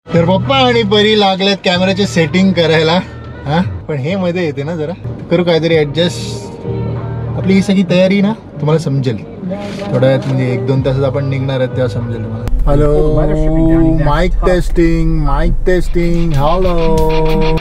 तर पप्पा आणि परी लागलेत कॅमेराचे सेटिंग करायला. हा पण हे मध्ये येते ना, जरा करू काहीतरी ऍडजस्ट. आपली ही सगळी तयारी ना तुम्हाला समजेल थोड्या वेळात, म्हणजे 1-2 तासात आपण निघणार आहेत तेव्हा समजेल तुम्हाला. Hello, mike testing, mike testing. Hello.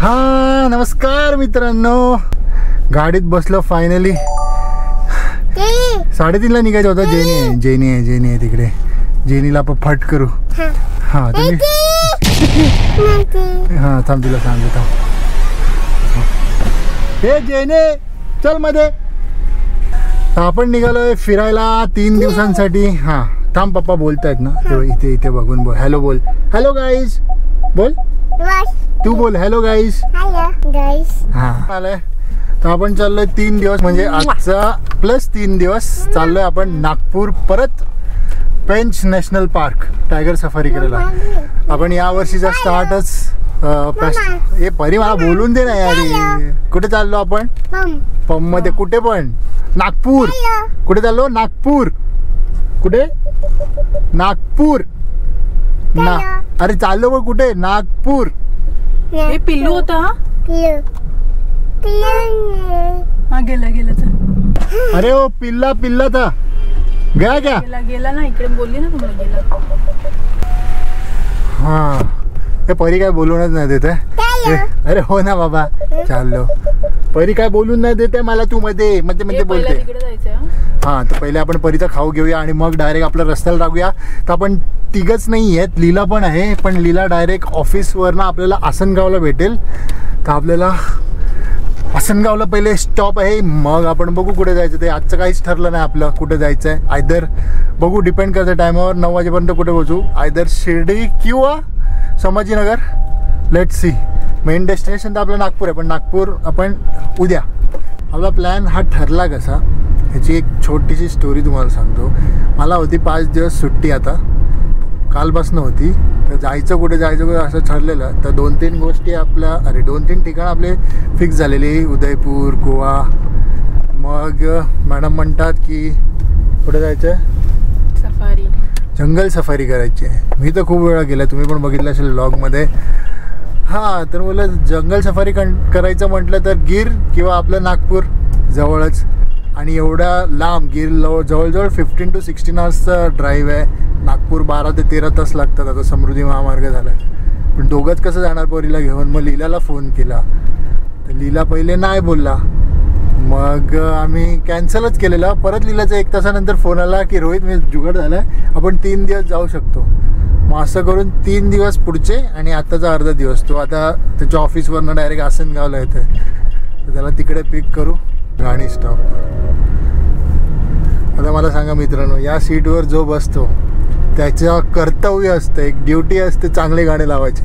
हा नमस्कार मित्रांनो, गाडीत बसलो फायनली. 3:30ला निघायचं होतं. जेनी आहे तिकडे. जेनीला आपण फट करू. हा तुम्ही हा थांब, तुला सांगतो. हे जेने चल मध्ये. आपण निघालोय फिरायला 3 दिवसांसाठी. हा थांब, पप्पा बोलतायत ना, इथे बघून बोल. हॅलो बोल. हॅलो गाईज बोल. तू बोल हॅलो गाईज. हा आलंय. तर आपण चाललोय 3 दिवस, म्हणजे आजचा प्लस 3 दिवस चाललोय आपण नागपूर परत Pench national park tiger safari करायला. आपण या वर्षीचा स्टार्टच हे परी मला बोलून दे ना यार. कुठे चाललो आपण? पम मध्ये. कुठे पण? नागपूर. कुठे चाललो? नागपूर. कुठे? नागपूर ना. अरे चाललो पण कुठे? नागपूर. हे पिल्लू होता. हा गेला. अरे ओ पिल्ला था. गया क्या? गेला ना. इकडे बोलली ना तुम्हाला गेला. हा हे परी काय बोलूनच नाही देते. अरे हो ना बाबा, चाललो. परी काय बोलून नाही देते मला. तू मध्ये बोलते. हा तर पहिले आपण परीचा खाऊ घेऊया आणि मग डायरेक्ट आपल्या रस्त्याला लागूया. तर आपण तिघच नाही आहेत, लीला पण आहे. पण लीला डायरेक्ट ऑफिसवरनं आपल्याला आसनगावला भेटेल. तर आपल्याला आसनगावला पहिले स्टॉप आहे, मग आपण बघू कुठे जायचं ते. आजचं काहीच ठरलं नाही आपलं कुठे जायचं आहे. आयदर बघू, डिपेंड करतं टायमावर. 9 वाजेपर्यंत कुठे पोहोचू, आयदर शिर्डी किंवा Sambhajinagar. Let's see. Main destination तर आपलं नागपूर आहे, पण नागपूर आपण उद्या. आपला प्लॅन हा ठरला कसा, ह्याची एक छोटीशी स्टोरी तुम्हाला सांगतो. मला होती 5 दिवस सुट्टी, आता कालपासून होती. तर जायचं कुठे असं ठरलेलं. तर 2-3 गोष्टी आपल्या 2-3 ठिकाणं आपले फिक्स झालेली. उदयपूर, गोवा. मग मॅडम म्हणतात की कुठे जायचं आहे? सफारी, जंगल सफारी करायची आहे. मी तर खूप वेळा गेला, तुम्ही पण बघितलं असेल व्लॉगमध्ये. हां तर मला जंगल सफारी करायचं म्हटलं तर गिर किंवा आपलं नागपूर जवळच. आणि एवढ्या लांब गिर जवळजवळ 15 to 16 आवर्सचा ड्राईव्ह आहे. नागपूर 12 ते 13 तास लागतात. आता समृद्धी महामार्ग झाला आहे. पण दोघंच कसं जाणार पोरीला घेऊन? मग लीलाला फोन केला, तर लीला पहिले नाही बोलला. मग आम्ही कॅन्सलच केलेला. परत लीलाचा 1 तासानंतर फोन आला की रोहित मी जुगाड झाला आहे, आपण 3 दिवस जाऊ शकतो. मग असं करून 3 दिवस पुढचे आणि आत्ताचा अर्धा दिवस. तो आता त्याच्या ऑफिसवरनं डायरेक्ट आसनगावला येतो आहे. तर त्याला तिकडे पिक करू. गाडी स्टॉप. आता मला सांगा मित्रांनो, या सीटवर जो बसतो त्याचं कर्तव्य असतं, एक ड्युटी असते चांगले गाणे लावायचे.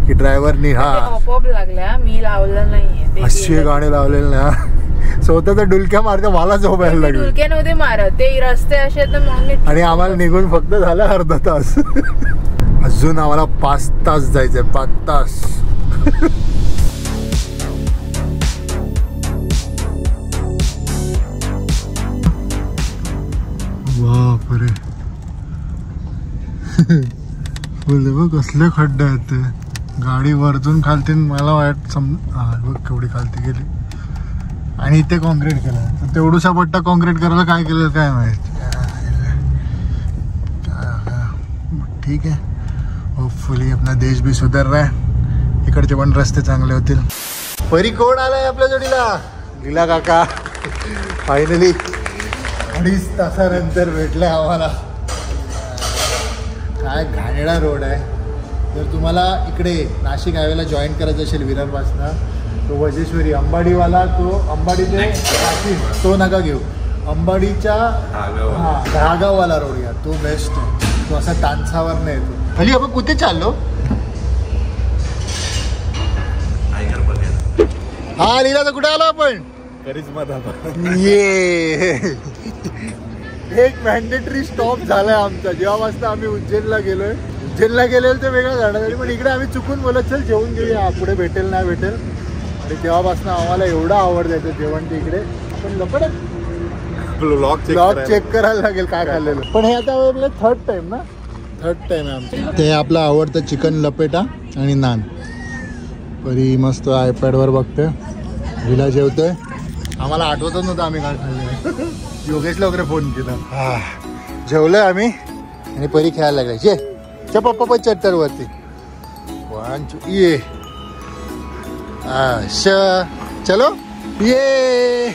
की ड्रायव्हरनी लागल्या, मी लावलं नाही असे गाणे लावलेले ना, स्वतः तर डुलक्या मारते. मला झोपायला लागली. डुलक्या नव्हते मारत, ते रस्ते असे. आणि आम्हाला निघून फक्त झालं अर्धा तास. अजून आम्हाला 5 तास जायचंय. 5 तास. बापरे, बोलले बघ कसले खड्डे आहेत ते. गाडी वरतून खालती मला वाईट बघ केवढी खालती गेली. आणि इथे कॉन्क्रीट केलं. तर तेवढूसा पट्टा कॉन्क्रीट करायला काय केलं काय माहित. ठीक आहे, होपफुली आपला देश भी सुधार रहा है. इकडचे पण रस्ते चांगले होतील. परी कोण आलाय आपल्या जोडीला? लीला काका. फायनली 2.5 तासानंतर भेटलाय आम्हाला. काय घाणेरडा रोड आहे. जर तुम्हाला इकडे नाशिक हायवेला जॉईन करायचं असेल विरारपासनं, तो वजेश्वरी अंबाडीवाला, तो अंबाडीचे नाशिक तो नका घेऊ. अंबाडीच्या दहागाववाला रोड घ्या, तो बेस्ट आहे. तो असा तानसावर नाही येतो. अली आपण कुठे चाललो? हा लीला, तर कुठे आलो आपण? करिश्मा दादा. ये एक मॅन्डेटरी स्टॉप झालाय आमचा. जेव्हापासून आम्ही उज्जैनला गेलोय, उज्जैनला गेलेलो ते वेगळं झालं, पण इकडे आम्ही चुकून बोलत चल जेवून घेऊया, पुढे भेटेल ना भेटेल. आणि तेव्हापासून आम्हाला एवढं आवड द्यायचं जेवण ते इकडे. आपण लपडत ब्लॉग चेक करायला लागेल काय खाल्लेलं. पण हे आता आपलं थर्ड टाइम ना, थर्ड टाइम आहे आमचं. ते आपलं आवडतं चिकन लपेटा आणि नान. परी मस्त आयपॅडवर बघतोय, हिला जेवतोय. आम्हाला आठवतच नव्हतं आम्ही काय खाल्लं. योगेशला वगैरे फोन केला. जेवलोय आम्ही आणि परी खेळायला लागलाय. चे पप्पा पण चट्टर वरती. ये चलो ये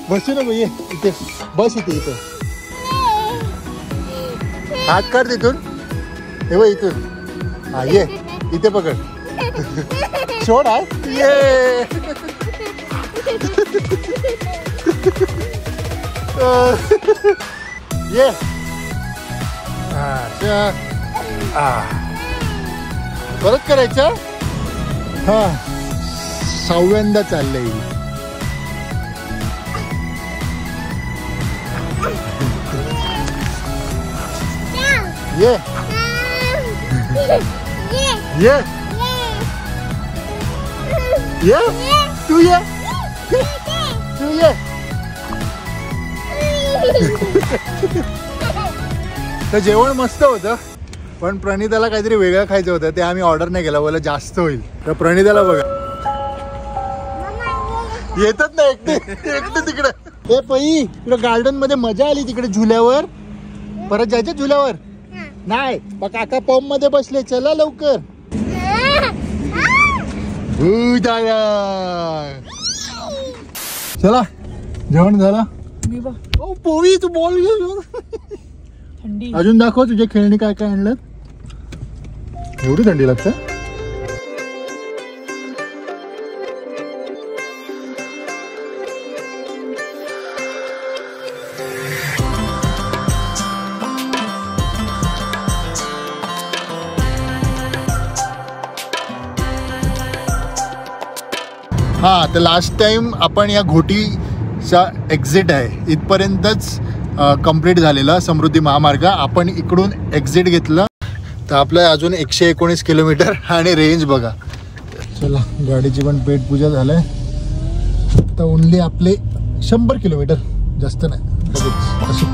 बसू ना ये इथे बस, इथे हात कर तिथून. हे बघ इथून. हा ये इथे पकड. सोड आहे ये. ये परत करायचं. हा 6व्यांदा चाललंय. ये ये ये तू ये तू ये. तर जेवण मस्त होतं, पण प्रणिताला काहीतरी वेगळं खायचं होतं, ते आम्ही ऑर्डर नाही केलं, बोला जास्त होईल. तर प्रणिताला बघा येतच नाही एकटे एकटे तिकडे. हे पई तुला गार्डन मध्ये मजा आली तिकडे झुल्यावर? परत जायचं झुल्यावर? नाही बघ काका पंप मध्ये बसले, चला लवकर. चला जेवण झालं. पोवी तू बॉल घेऊन थंडी अजून दाखव तुझ्या खेळणी काय काय आणलं. एवढी थंडी लागते. हा तर लास्ट टाइम आपण या घोटीचा एक्झिट आहे इथपर्यंतच कंप्लीट झालेला समृद्धी महामार्ग. आपण इकडून एक्झिट घेतलं तर आपलं अजून 119 किलोमीटर आणि रेंज बघा. चला गाडीची पण पेटपूजा झालंय. तर ओनली आपले 100 किलोमीटर, जास्त नाही. अशी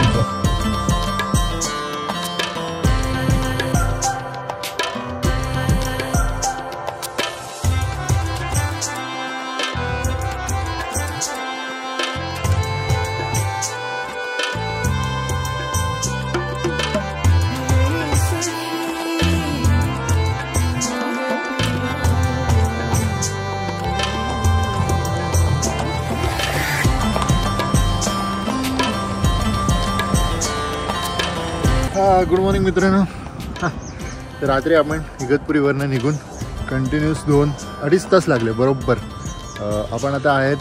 गुड मॉर्निंग मित्रांनो. तर रात्री आपण इगतपुरीवरनं निघून कंटिन्यूस 2-2.5 तास लागले बरोबर. आपण आता आहेत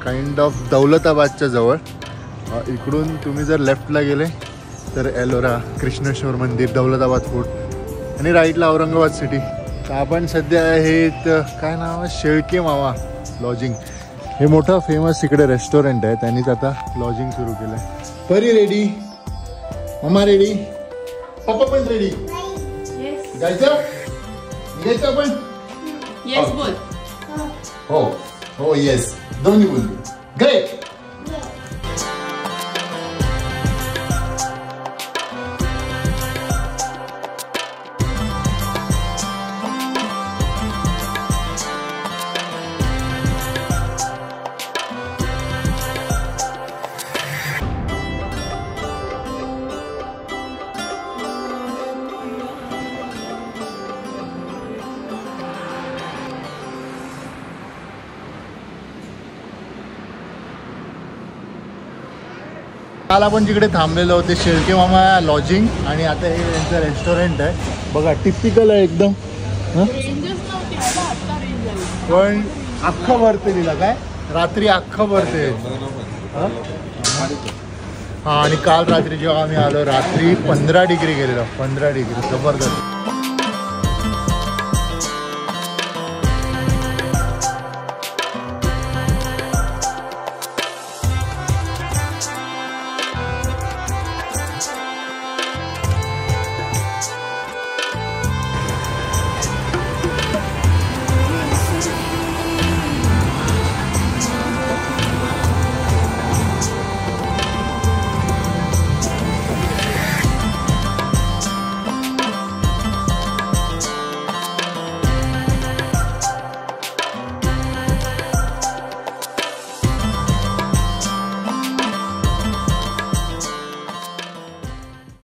काइंड ऑफ दौलताबादच्या जवळ. इकडून तुम्ही जर लेफ्टला गेले तर एलोरा, कृष्णेश्वर मंदिर, दौलताबाद फोर्ट आणि राईटला औरंगाबाद सिटी. तर आपण सध्या आहेत काय नाव आहे, शेळके मावा लॉजिंग. हे मोठं फेमस इकडे रेस्टॉरंट आहे, त्यांनीच आता लॉजिंग सुरू केलं आहे. परी रेडी, मम्मा रेडी, पप्पा पण रेडी. जायचं निघायचं आपण. येस बोल. हो हो येस दोन्ही बोल. ग्रेट. काल आपण जिकडे थांबलेलो होते शेळके मामा लॉजिंग, आणि आता हे त्यांचं रेस्टॉरंट आहे बघा. टिपिकल आहे एकदम. पण अख्खं भरते दिला काय रात्री, अख्खं भरते. हा आणि काल रात्री जेव्हा आम्ही आलो रात्री 15 डिग्री गेलेलो. 15 डिग्री जबरदस्त.